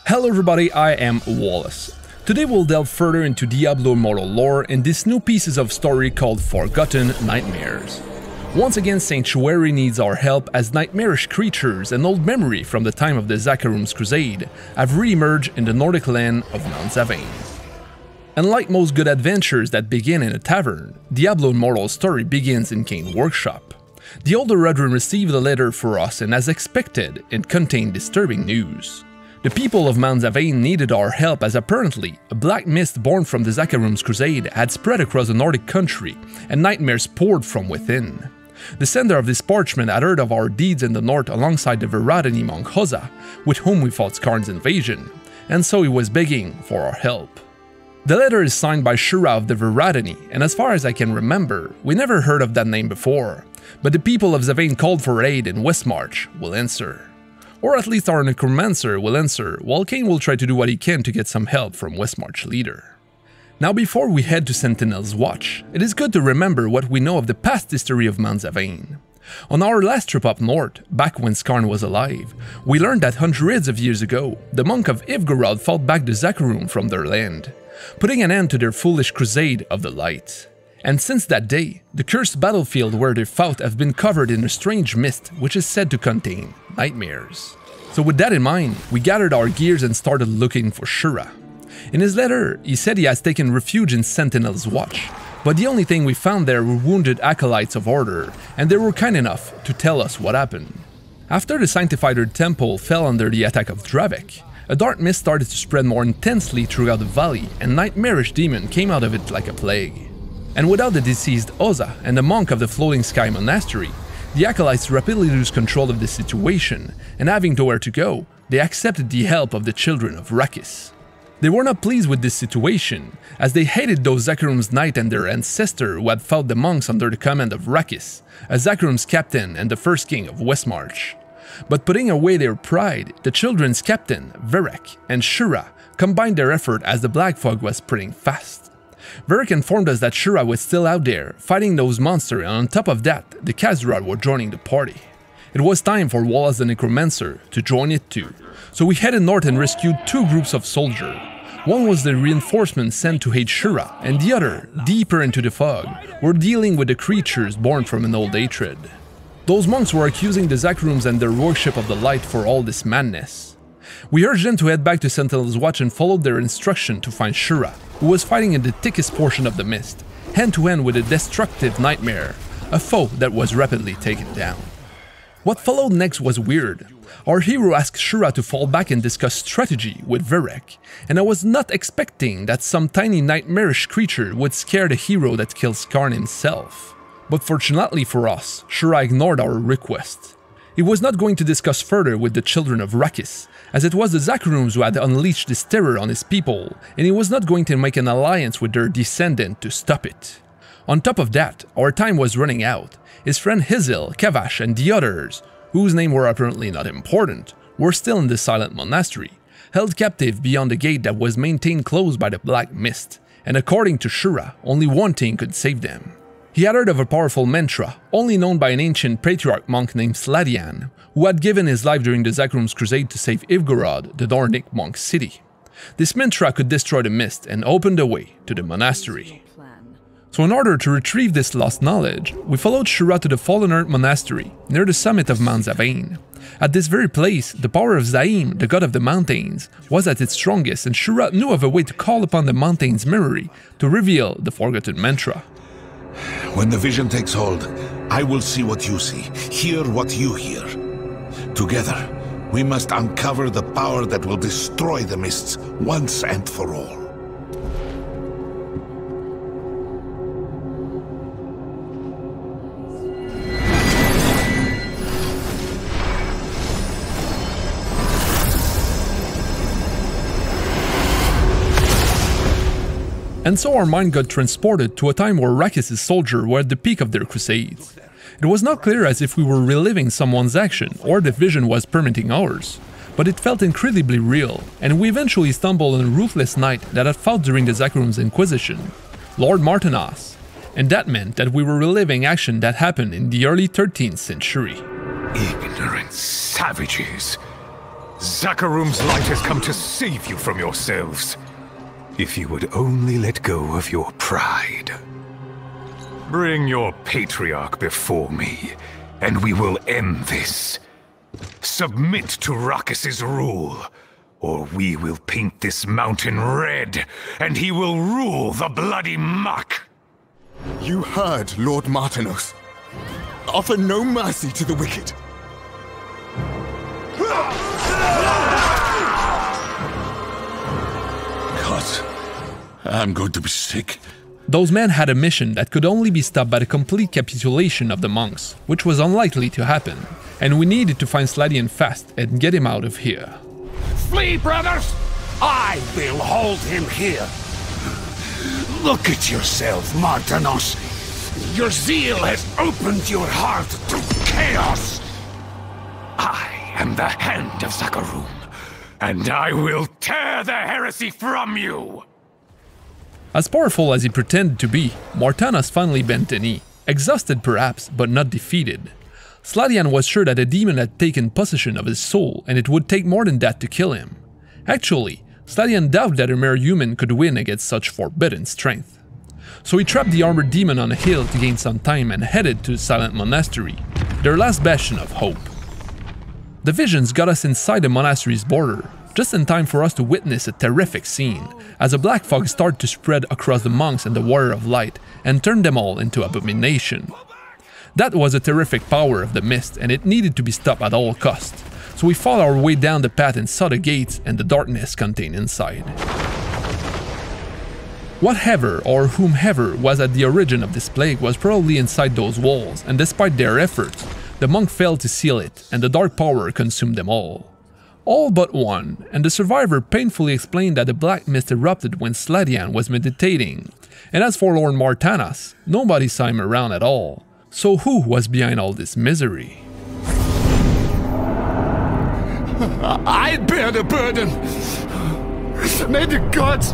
Hello everybody, I am Wallace. Today we'll delve further into Diablo Immortal lore in this new pieces of story called Forgotten Nightmares. Once again, Sanctuary needs our help as nightmarish creatures and old memory from the time of the Zakarums Crusade have re-emerged in the Nordic land of Mount Zavain. Unlike most good adventures that begin in a tavern, Diablo Immortal's story begins in Kane's workshop. The older Redrun received a letter for us, and as expected, it contained disturbing news. The people of Mount Zavain needed our help as apparently a black mist born from the Zakarums Crusade had spread across the Nordic country and nightmares poured from within. The sender of this parchment had heard of our deeds in the north alongside the Veradani monk Hoza, with whom we fought Skarn's invasion, and so he was begging for our help. The letter is signed by Shura of the Veradani, and as far as I can remember, we never heard of that name before, but the people of Zavain called for aid and Westmarch will answer. Or at least our necromancer will answer, while Kane will try to do what he can to get some help from Westmarch leader. Now before we head to Sentinel's Watch, it is good to remember what we know of the past history of Mount Zavain. On our last trip up north, back when Skarn was alive, we learned that hundreds of years ago, the monk of Ivgorod fought back the Zakarum from their land, putting an end to their foolish crusade of the light. And since that day, the cursed battlefield where they fought have been covered in a strange mist which is said to contain nightmares. So with that in mind, we gathered our gears and started looking for Shura. In his letter, he said he has taken refuge in Sentinel's Watch, but the only thing we found there were wounded acolytes of order, and they were kind enough to tell us what happened. After the Sanctified Temple fell under the attack of Dravek, a dark mist started to spread more intensely throughout the valley, and nightmarish demon came out of it like a plague. And without the deceased Oza and the monk of the Floating Sky Monastery, the acolytes rapidly lose control of the situation, and having nowhere to go, they accepted the help of the children of Rakis. They were not pleased with this situation, as they hated those Zakarum's knight and their ancestor who had fought the monks under the command of Rakis, a Zakarum's captain and the first king of Westmarch. But putting away their pride, the children's captain, Verek, and Shura combined their effort as the black fog was spreading fast. Verek informed us that Shura was still out there, fighting those monsters, and on top of that, the Khazrad were joining the party. It was time for Wallace the Necromancer to join it too, so we headed north and rescued two groups of soldiers. One was the reinforcement sent to aid Shura, and the other, deeper into the fog, were dealing with the creatures born from an old hatred. Those monks were accusing the Zakarums and their worship of the light for all this madness. We urged them to head back to Sentinel's Watch and followed their instruction to find Shura, who was fighting in the thickest portion of the mist, hand to hand with a destructive nightmare, a foe that was rapidly taken down. What followed next was weird. Our hero asked Shura to fall back and discuss strategy with Verek, and I was not expecting that some tiny nightmarish creature would scare the hero that killed Skarn himself. But fortunately for us, Shura ignored our request. He was not going to discuss further with the children of Rakis, as it was the Zakarums who had unleashed this terror on his people, and he was not going to make an alliance with their descendant to stop it. On top of that, our time was running out. His friend Hizil, Kavash, and the others, whose names were apparently not important, were still in the Silent Monastery, held captive beyond the gate that was maintained closed by the Black Mist, and according to Shura, only one thing could save them. He had heard of a powerful mantra, only known by an ancient patriarch monk named Sladian, who had given his life during the Zakarums Crusade to save Ivgorod, the Nordic monk city. This mantra could destroy the mist and open the way to the monastery. So in order to retrieve this lost knowledge, we followed Shura to the Fallen Earth Monastery, near the summit of Mount Zavain. At this very place, the power of Zaim, the god of the mountains, was at its strongest, and Shura knew of a way to call upon the mountain's memory to reveal the forgotten mantra. When the vision takes hold, I will see what you see, hear what you hear. Together, we must uncover the power that will destroy the mists once and for all. And so our mind got transported to a time where Rakis' soldiers were at the peak of their crusades. It was not clear as if we were reliving someone's action or the vision was permitting ours, but it felt incredibly real, and we eventually stumbled on a ruthless knight that had fought during the Zakarums Inquisition, Lord Martanos, and that meant that we were reliving action that happened in the early 13th century. Ignorant savages! Zakarums light has come to save you from yourselves. If you would only let go of your pride. Bring your patriarch before me, and we will end this. Submit to Rakis's rule, or we will paint this mountain red, and he will rule the bloody muck. You heard Lord Martanos. Offer no mercy to the wicked. God, I'm going to be sick. Those men had a mission that could only be stopped by the complete capitulation of the monks, which was unlikely to happen, and we needed to find Sladian fast and get him out of here. Flee, brothers! I will hold him here. Look at yourself, Martanos. Your zeal has opened your heart to chaos. I am the hand of Zakarum, and I will tear the heresy from you. As powerful as he pretended to be, Martanos finally bent the knee, exhausted perhaps, but not defeated. Sladian was sure that a demon had taken possession of his soul, and it would take more than that to kill him. Actually, Sladian doubted that a mere human could win against such forbidden strength. So he trapped the armored demon on a hill to gain some time and headed to the Silent Monastery, their last bastion of hope. The visions got us inside the monastery's border, just in time for us to witness a terrific scene, as a black fog started to spread across the monks and the Warrior of Light and turn them all into abomination. That was a terrific power of the mist, and it needed to be stopped at all costs, so we fought our way down the path and saw the gates and the darkness contained inside. Whatever or whomever was at the origin of this plague was probably inside those walls, and despite their efforts, the monk failed to seal it, and the dark power consumed them all. All but one, and the survivor painfully explained that the black mist erupted when Sladian was meditating, and as for Lord Martanos, nobody saw him around at all. So who was behind all this misery? I bear the burden. May the gods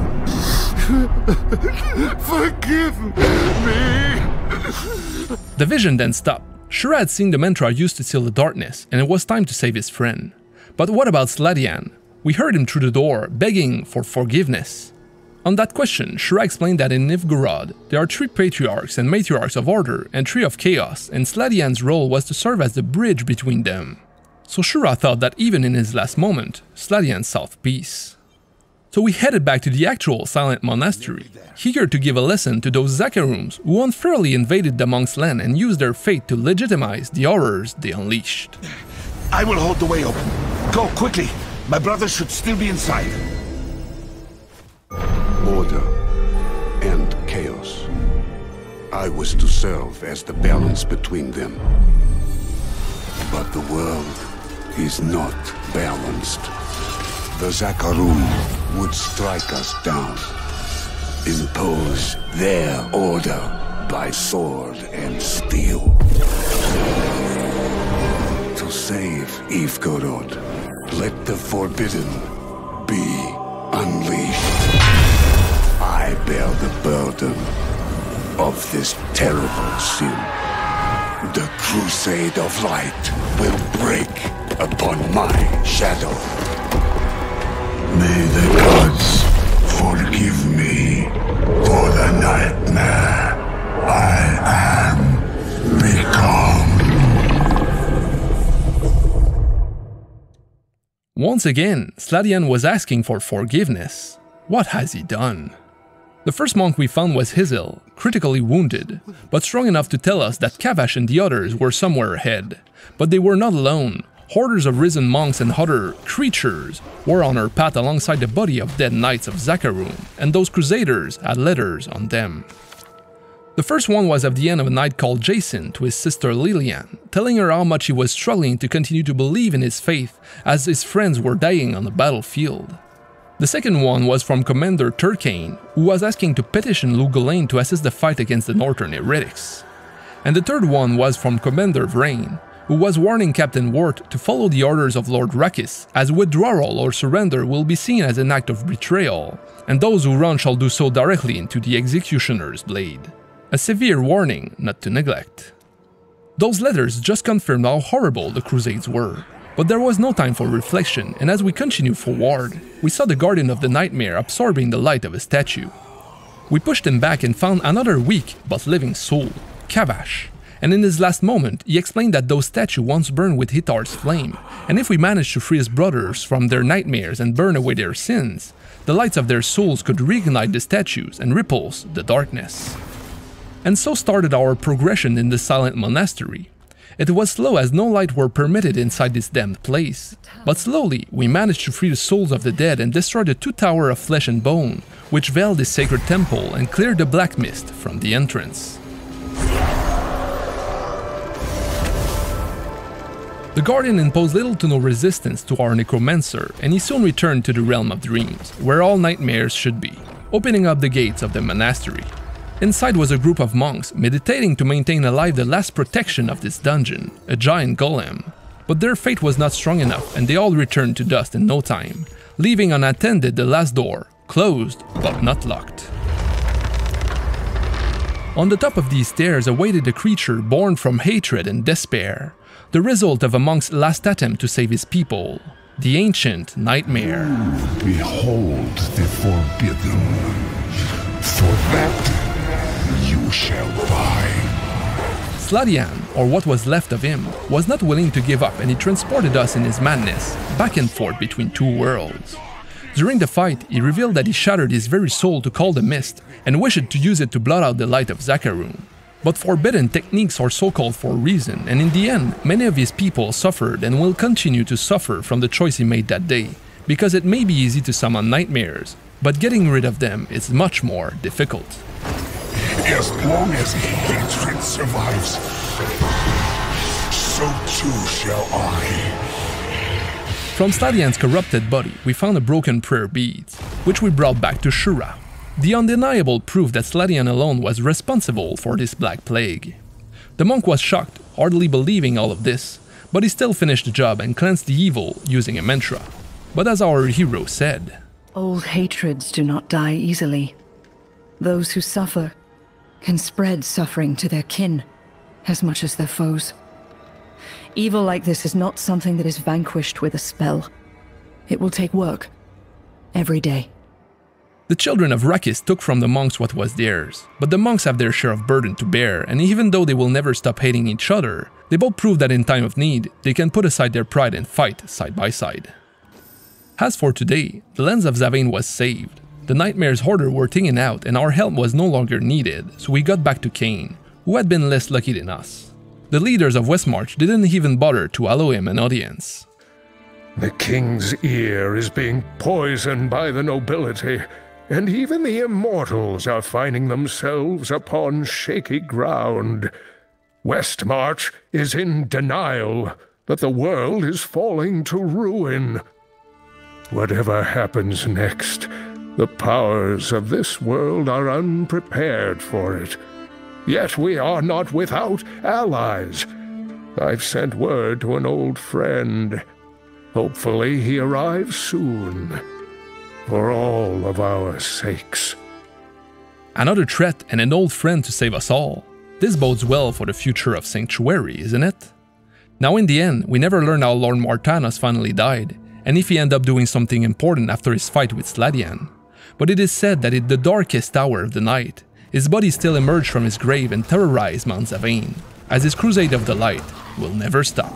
forgive me. The vision then stopped. Shura had seen the mantra used to seal the darkness, and it was time to save his friend. But what about Sladian? We heard him through the door, begging for forgiveness. On that question, Shura explained that in Nivgorod, there are 3 patriarchs and matriarchs of order and 3 of chaos, and Sladian's role was to serve as the bridge between them. So Shura thought that even in his last moment, Sladian sought peace. So we headed back to the actual Silent Monastery, eager to give a lesson to those Zakarums who unfairly invaded the monks' land and used their fate to legitimize the horrors they unleashed. I will hold the way open. Go, quickly! My brother should still be inside. Order and chaos. I was to serve as the balance between them. But the world is not balanced. The Zakarum would strike us down, impose their order by sword and steel. To save Ivgorod, let the forbidden be unleashed. I bear the burden of this terrible sin. The crusade of light will break upon my shadow. May the gods forgive me for the nightmare I am become. Once again, Sladian was asking for forgiveness. What has he done? The first monk we found was Hizel, critically wounded, but strong enough to tell us that Kavash and the others were somewhere ahead. But they were not alone. Hordes of risen monks and other creatures were on our path alongside the body of dead knights of Zakarum, and those crusaders had letters on them. The first one was at the end of a night called Jason to his sister Lilian, telling her how much he was struggling to continue to believe in his faith as his friends were dying on the battlefield. The second one was from Commander Turkane, who was asking to petition Lugolain to assist the fight against the Northern heretics. And the third one was from Commander Vrain, who was warning Captain Wart to follow the orders of Lord Rakis, as withdrawal or surrender will be seen as an act of betrayal, and those who run shall do so directly into the executioner's blade. A severe warning not to neglect. Those letters just confirmed how horrible the Crusades were. But there was no time for reflection, and as we continued forward, we saw the Guardian of the Nightmare absorbing the light of a statue. We pushed him back and found another weak but living soul, Kavash. And in his last moment, he explained that those statues once burned with Hitar's flame, and if we managed to free his brothers from their nightmares and burn away their sins, the lights of their souls could reignite the statues and repulse the darkness. And so started our progression in the Silent Monastery. It was slow as no light were permitted inside this damned place, but slowly we managed to free the souls of the dead and destroy the 2 towers of flesh and bone, which veiled this sacred temple and cleared the black mist from the entrance. The Guardian imposed little to no resistance to our necromancer, and he soon returned to the realm of dreams, where all nightmares should be, opening up the gates of the monastery. Inside was a group of monks meditating to maintain alive the last protection of this dungeon, a giant golem. But their fate was not strong enough and they all returned to dust in no time, leaving unattended the last door, closed but not locked. On the top of these stairs awaited a creature born from hatred and despair, the result of a monk's last attempt to save his people, the ancient Nightmare. Behold the forbidden. For that you shall find. Sladian, or what was left of him, was not willing to give up and he transported us in his madness, back and forth between 2 worlds. During the fight, he revealed that he shattered his very soul to call the mist and wished to use it to blot out the light of Zakarum. But forbidden techniques are so called for a reason, and in the end, many of his people suffered and will continue to suffer from the choice he made that day, because it may be easy to summon nightmares, but getting rid of them is much more difficult. As long as hatred survives, so too shall I. From Sladian's corrupted body, we found a broken prayer beads, which we brought back to Shura, the undeniable proof that Sladian alone was responsible for this black plague. The monk was shocked, hardly believing all of this, but he still finished the job and cleansed the evil using a mantra. But as our hero said, "Old hatreds do not die easily. Those who suffer can spread suffering to their kin as much as their foes. Evil like this is not something that is vanquished with a spell. It will take work, every day." The children of Rakis took from the monks what was theirs, but the monks have their share of burden to bear, and even though they will never stop hating each other, they both prove that in time of need, they can put aside their pride and fight side by side. As for today, the lands of Zavain was saved. The Nightmare's Hoarder were taken out and our help was no longer needed, so we got back to Cain, who had been less lucky than us. The leaders of Westmarch didn't even bother to allow him an audience. The king's ear is being poisoned by the nobility, and even the immortals are finding themselves upon shaky ground. Westmarch is in denial that the world is falling to ruin. Whatever happens next, the powers of this world are unprepared for it. Yet we are not without allies. I've sent word to an old friend. Hopefully he arrives soon. For all of our sakes. Another threat and an old friend to save us all. This bodes well for the future of Sanctuary, isn't it? Now in the end, we never learned how Lord Martanos finally died, and if he ended up doing something important after his fight with Sladian. But it is said that in the darkest hour of the night, his body still emerged from his grave and terrorized Mount Zavain, as his crusade of the light will never stop.